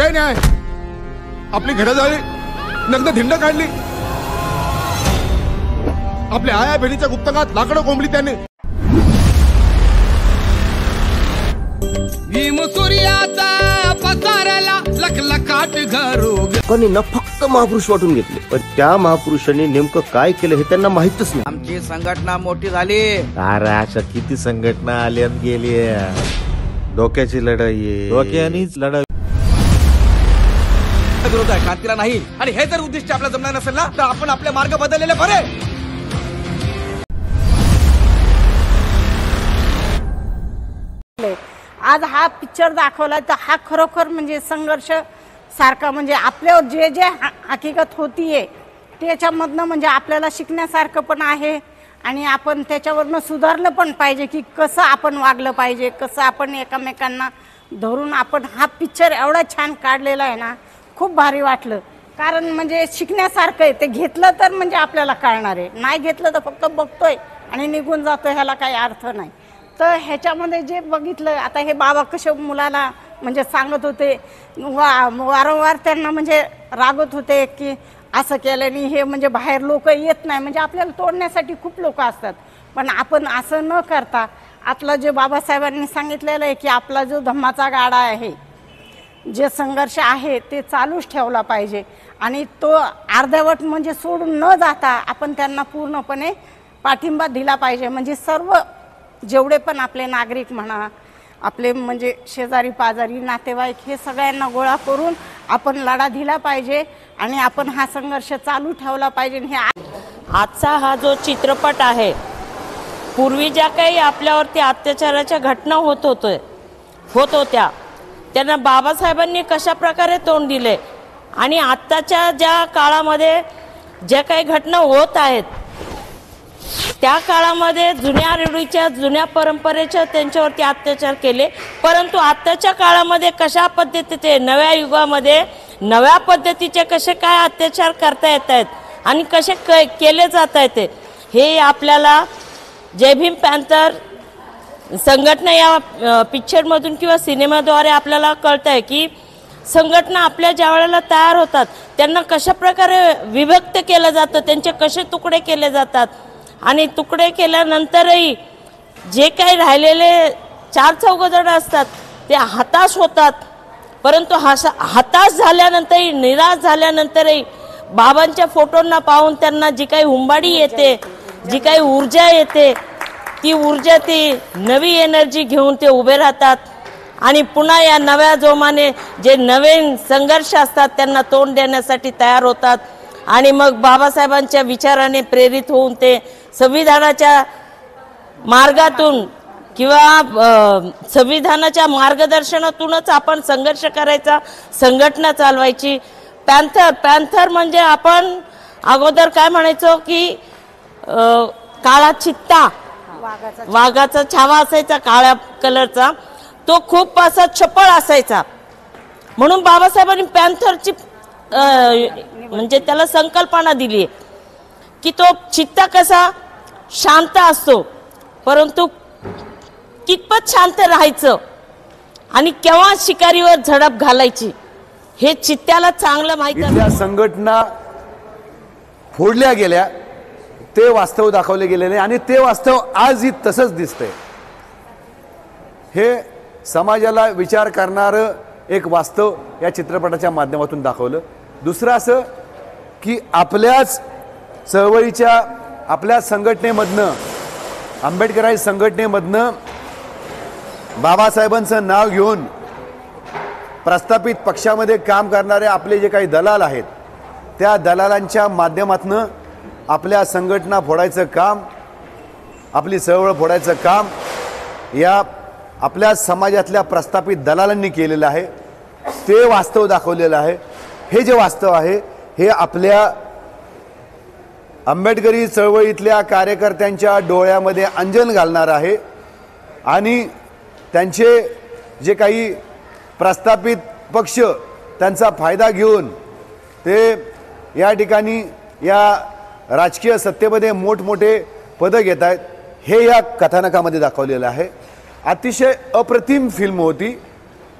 काय न्याय? आपली घरं जाळली, नग्न धिंड काढली, आपल्या आया बहिणीच्या गुप्तकात लाकडं कोंबली त्याने. भीम सूर्याचा पसारला लखलखाट घरू. लोकांनी ना फक्त महापुरुष वाटून घेतले, पण त्या महापुरुषांनी नेमकं काय केलं हे त्यांना माहितच नाही. आमची संघटना मोठी झाली. अरे अशा किती संघटना आली आणि गेली. डोक्याची लढाई आहे, डोक्यानीच लढाई. विरोध आहे, क्रांतीला नाही. आणि हे जर उद्दिष्ट आपल्याला जमणार नसेल ना, तर आपण आपले मार्ग बदललेले बरे. आज हा पिक्चर दाखवला तर हा खरोखर म्हणजे संघर्ष सारखा, म्हणजे आपल्यावर जे जे हकीकत होतीये त्याच्यामधनं म्हणजे आपल्याला शिकण्यासारखं पण आहे. आणि आपण त्याच्यावरनं सुधारलं पण पाहिजे की कसं आपण वागलं पाहिजे, कसं आपण एकमेकांना धरून. आपण हा पिक्चर एवढा छान काढलेला आहे ना, खूप भारी वाटलं. कारण म्हणजे शिकण्यासारखं आहे. ते घेतलं तर म्हणजे आपल्याला कळणार आहे, नाही घेतलं तर फक्त बघतोय आणि निघून जातोय, ह्याला काही अर्थ नाही. तर ह्याच्यामध्ये जे बघितलं, आता हे बाबा कसे मुलाला म्हणजे सांगत होते, वारंवार त्यांना म्हणजे रागत होते की असं केल्याने हे म्हणजे बाहेर लोक येत नाही. म्हणजे आपल्याला तोडण्यासाठी खूप लोक असतात, पण आपण असं न करता आपलं जे बाबासाहेबांनी सांगितलेलं आहे की आपला जो धम्माचा गाडा आहे, जे संघर्ष आहे ते चालूच ठेवला पाहिजे. आणि तो अर्धवट म्हणजे सोडून न जाता आपण त्यांना पूर्णपणे पाठिंबा दिला पाहिजे. म्हणजे सर्व जेवढे पण आपले नागरिक म्हणा, आपले म्हणजे शेजारी पाजारी नातेवाईक, हे सगळ्यांना गोळा करून आपण लढा दिला पाहिजे आणि आपण हा संघर्ष चालू ठेवला पाहिजे. हे आजचा हा जो चित्रपट आहे, पूर्वी ज्या काही आपल्यावरती अत्याचाराच्या घटना होत होत्या त्यांना बाबासाहेबांनी कशा प्रकारे तोंड दिले आणि आत्ताच्या ज्या काळामध्ये ज्या काही घटना होत आहेत त्या काळामध्ये जुन्या रूढीच्या, जुन्या परंपरेच्या त्यांच्यावरती अत्याचार केले. परंतु आत्ताच्या काळामध्ये कशा पद्धतीचे, नव्या युगामध्ये नव्या पद्धतीचे कसे काय अत्याचार करता येत आहेत आणि कसे केले जात आहेत हे आपल्याला जय भीम पॅन्थर संघटना या पिक्चरमधून किंवा सिनेमाद्वारे आपल्याला कळतं आहे की संघटना आपल्या ज्या वेळेला तयार होतात त्यांना कशा प्रकारे विभक्त केलं जातं, त्यांचे कसे तुकडे केले जातात आणि तुकडे केल्यानंतरही जे काही राहिलेले 4-4 जण असतात ते हताश होतात. परंतु हताश झाल्यानंतरही, निराश झाल्यानंतरही बाबांच्या फोटोंना पाहून त्यांना जी काही हुंबाडी येते, जी काही ऊर्जा येते, ती ऊर्जा, ती नवी एनर्जी घेऊन ते उभे राहतात आणि पुन्हा या नव्या जोमाने जे नवीन संघर्ष असतात त्यांना तोंड देण्यासाठी तयार होतात. आणि मग बाबासाहेबांच्या विचाराने प्रेरित होऊन ते संविधानाच्या मार्गातून किंवा संविधानाच्या मार्गदर्शनातूनच आपण संघर्ष करायचा, संघटना चालवायची. पॅन्थर म्हणजे आपण अगोदर काय म्हणायचो की काळा चित्ता, वाघाचा छावा असायचा काळ्या कलरचा, तो खूप असा चपळ असायचा. म्हणून बाबासाहेबांनी पॅन्थरची म्हणजे त्याला संकल्पना दिली की तो चित्ता कसा शांत असतो, परंतु कितपत शांत राहायचं आणि केव्हा शिकारीवर झडप घालायची हे चित्त्याला चांगलं माहिती आहे. संघटना फोडल्या गेल्या, ते वास्तव दाखवले गेलेले आणि ते वास्तव आजही तसंच दिसतंय. हे समाजाला विचार करणारं एक वास्तव या चित्रपटाच्या माध्यमातून दाखवलं. दुसरं असं की आपल्याच चळवळीच्या, आपल्या संघटनेमधनं, आंबेडकरांच्या संघटनेमधनं बाबासाहेबांचं नाव घेऊन प्रस्थापित पक्षामध्ये काम करणारे आपले जे काही दलाल आहेत त्या दलालांच्या माध्यमातनं आपल्या संघटना फोडायचं काम, आपली चळवळ फोडायचं काम या आपल्या समाजातल्या प्रस्थापित दलालांनी केलेलं आहे. ते वास्तव दाखवलेलं आहे. हे जे वास्तव आहे हे आपल्या आंबेडकरी चळवळीतल्या कार्यकर्त्यांच्या डोळ्यामध्ये अंजन घालणार आहे आणि त्यांचे जे काही प्रस्थापित पक्ष त्यांचा फायदा घेऊन ते या ठिकाणी या राजकीय सत्तेमध्ये मोठमोठे पदं घेत आहेत हे या कथानकामध्ये दाखवलेलं आहे. अतिशय अप्रतिम फिल्म होती,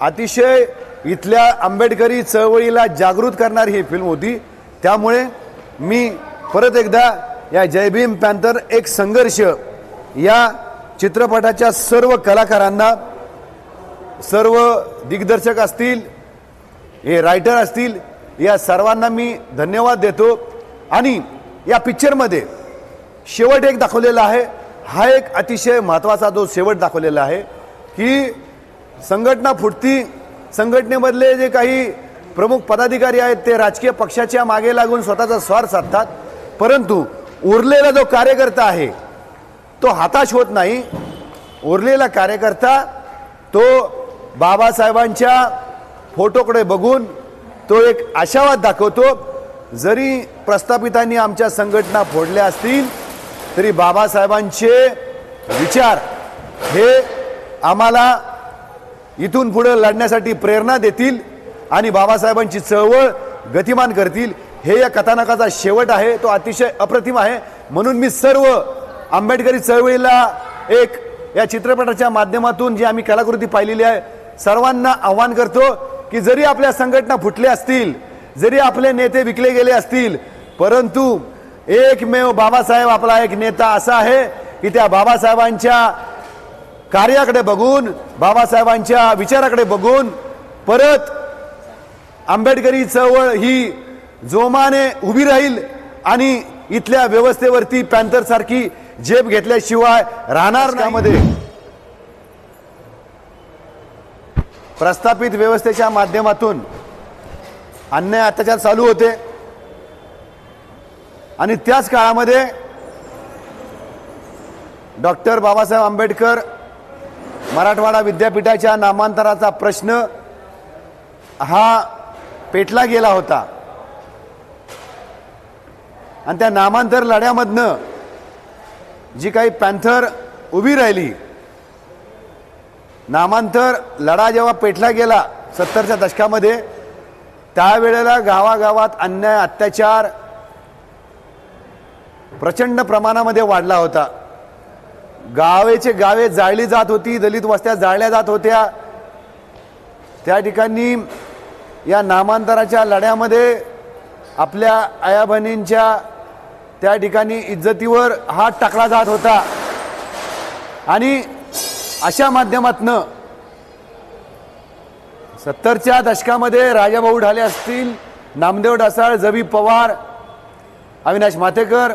अतिशय इथल्या आंबेडकरी चळवळीला जागृत करणारी ही फिल्म होती. त्यामुळे मी परत एकदा या जय भीम पॅन्थर एक संघर्ष या चित्रपटाच्या सर्व कलाकारांना, सर्व दिग्दर्शक असतील, हे रायटर असतील, या सर्वांना मी धन्यवाद देतो. आणि या पिक्चरमध्ये शेवट एक दाखवलेला आहे, हा एक अतिशय महत्त्वाचा जो शेवट दाखवलेला आहे की संघटना फुटती, संघटनेमधले जे काही प्रमुख पदाधिकारी आहेत ते राजकीय पक्षाच्या मागे लागून स्वतःचा स्वार्थ साधतात, परंतु उरलेला जो कार्यकर्ता आहे तो हताश होत नाही. उरलेला कार्यकर्ता तो बाबासाहेबांच्या फोटोकडे बघून तो एक आशावाद दाखवतो. जरी प्रस्थापितांनी आमच्या संघटना फोडल्या असतील तरी बाबासाहेबांचे विचार हे आम्हाला इथून पुढे लढण्यासाठी प्रेरणा देतील आणि बाबासाहेबांची चळवळ गतिमान करतील. हे या कथानकाचा शेवट आहे, तो अतिशय अप्रतिम आहे. म्हणून मी सर्व आंबेडकरी चळवळीला एक या चित्रपटाच्या माध्यमातून जी आम्ही कलाकृती पाहिलेली आहे सर्वांना आव्हान करतो की जरी आपल्या संघटना फुटल्या असतील, जरी आपले नेते विकले गेले असतील, परंतु एकमेव बाबासाहेब आपला एक नेता असा आहे की त्या बाबासाहेबांच्या कार्याकडे बघून, बाबासाहेबांच्या विचाराकडे बघून परत आंबेडकरी चळवळ ही जोमाने उभी राहील आणि इथल्या व्यवस्थेवरती पॅन्थर सारखी झेप घेतल्याशिवाय राहणार नाही. प्रस्थापित व्यवस्थेच्या माध्यमातून अन्याय अत्याचार चालू होते आणि त्याच काळामध्ये डॉक्टर बाबासाहेब आंबेडकर मराठवाडा विद्यापीठाच्या नामांतराचा प्रश्न हा पेटला गेला होता आणि त्या नामांतर लढ्यामधनं जी काही पॅन्थर उभी राहिली, नामांतर लढा जेव्हा पेटला गेला 70च्या दशकामध्ये, त्यावेळेला गावागावात अन्याय अत्याचार प्रचंड प्रमाणामध्ये वाढला होता. गावेचे गावे जाळली जात होती, दलित वस्त्या जाळल्या जात होत्या. त्या ठिकाणी या नामांतराच्या लढ्यामध्ये आपल्या आया बहिणींच्या त्या ठिकाणी इज्जतीवर हात टाकला जात होता आणि अशा माध्यमातनं 70च्या दशकामध्ये राजाभाऊ ढाले असतील, नामदेव ढसाळ, जबी पवार, अविनाश मातेकर,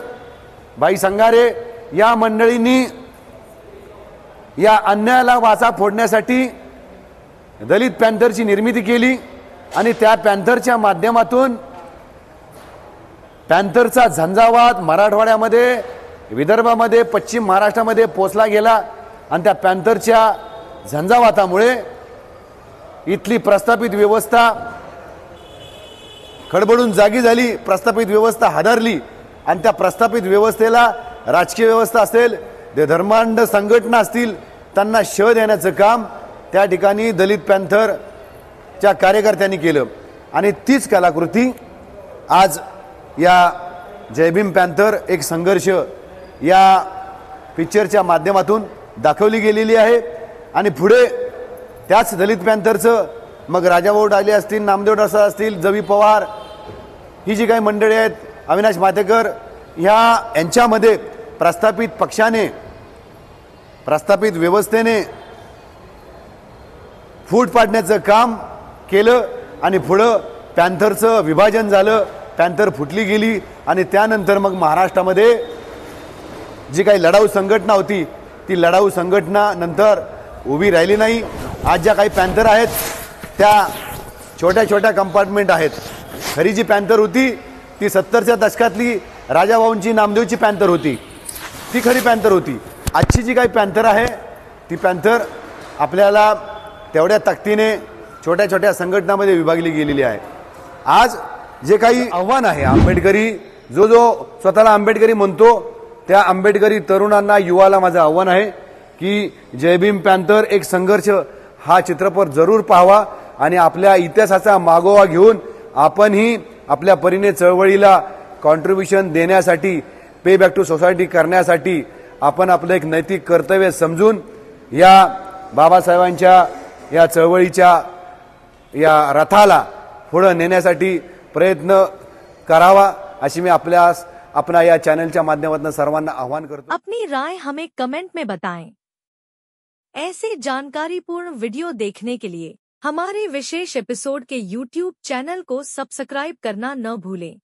बाई संगारे या मंडळींनी या अन्यायाला वाचा फोडण्यासाठी दलित पॅन्थरची निर्मिती केली आणि त्या पॅन्थरच्या माध्यमातून पॅन्थरचा झंझावात मराठवाड्यामध्ये, विदर्भामध्ये, पश्चिम महाराष्ट्रामध्ये पोचला गेला आणि त्या पॅन्थरच्या झंझावातामुळे इथली प्रस्थापित व्यवस्था खडबडून जागी झाली, प्रस्थापित व्यवस्था हादरली आणि त्या प्रस्थापित व्यवस्थेला राजकीय व्यवस्था असेल, धर्मांध संघटना असतील, त्यांना शह देण्याचं काम त्या ठिकाणी दलित पॅन्थरच्या कार्यकर्त्यांनी केलं आणि तीच कलाकृती आज या जय भीम पॅन्थर एक संघर्ष या पिक्चरच्या माध्यमातून दाखवली गेलेली आहे. आणि पुढे त्याच दलित पॅन्थरचं मग राजाभाऊ ढाले असतील, नामदेव ढसाळ असतील, जबी पवार, ही जी काही मंडळी आहेत, अविनाश मातेकर, यांच्यामध्ये प्रस्थापित पक्षाने, प्रस्थापित व्यवस्थेने फूट पाडण्याचं काम केलं आणि पुढं पॅन्थरचं विभाजन झालं, पॅन्थर फुटली गेली आणि त्यानंतर मग महाराष्ट्रामध्ये जी काही लढाऊ संघटना होती ती लढाऊ संघटना नंतर उभी राहिली नाही. आज ज्या काही पॅन्थर आहेत त्या छोट्या छोट्या कंपार्टमेंट आहेत. खरी जी पॅन्थर होती ती 70च्या दशकातली राजाभाऊंची, नामदेवची पॅन्थर होती, ती खरी पॅन्थर होती. आजची जी काही पॅन्थर आहे ती पॅन्थर आपल्याला तेवढ्या ताकदीने छोट्या छोट्या संघटनांमध्ये विभागली गेलेली आहे. आज जे काही आव्हान आहे आंबेडकरी, जो स्वतःला आंबेडकरी म्हणतो त्या आंबेडकरी तरुणांना, युवाला माझं आव्हान आहे की जय भीम पॅन्थर एक संघर्ष हा चित्रपट जरूर पाहावा आणि आपल्या इतिहासाचा मागोवा घेऊन आपणही आपल्या परीने चळवळीला कॉन्ट्रीब्युशन देण्यासाठी, पे बॅक टू सोसायटी करण्यासाठी आपण आपलं एक नैतिक कर्तव्य समजून या बाबासाहेबांच्या या चळवळीच्या या रथाला पुढे नेण्यासाठी प्रयत्न करावा अशी मी अपना या चैनल माध्यमातून सर्वांना आह्वान करतो। अपनी राय हमें कमेंट में बताएं। ऐसे जानकारीपूर्ण वीडियो देखने के लिए हमारे विशेष एपिसोड के YouTube चैनल को सब्सक्राइब करना न भूलें।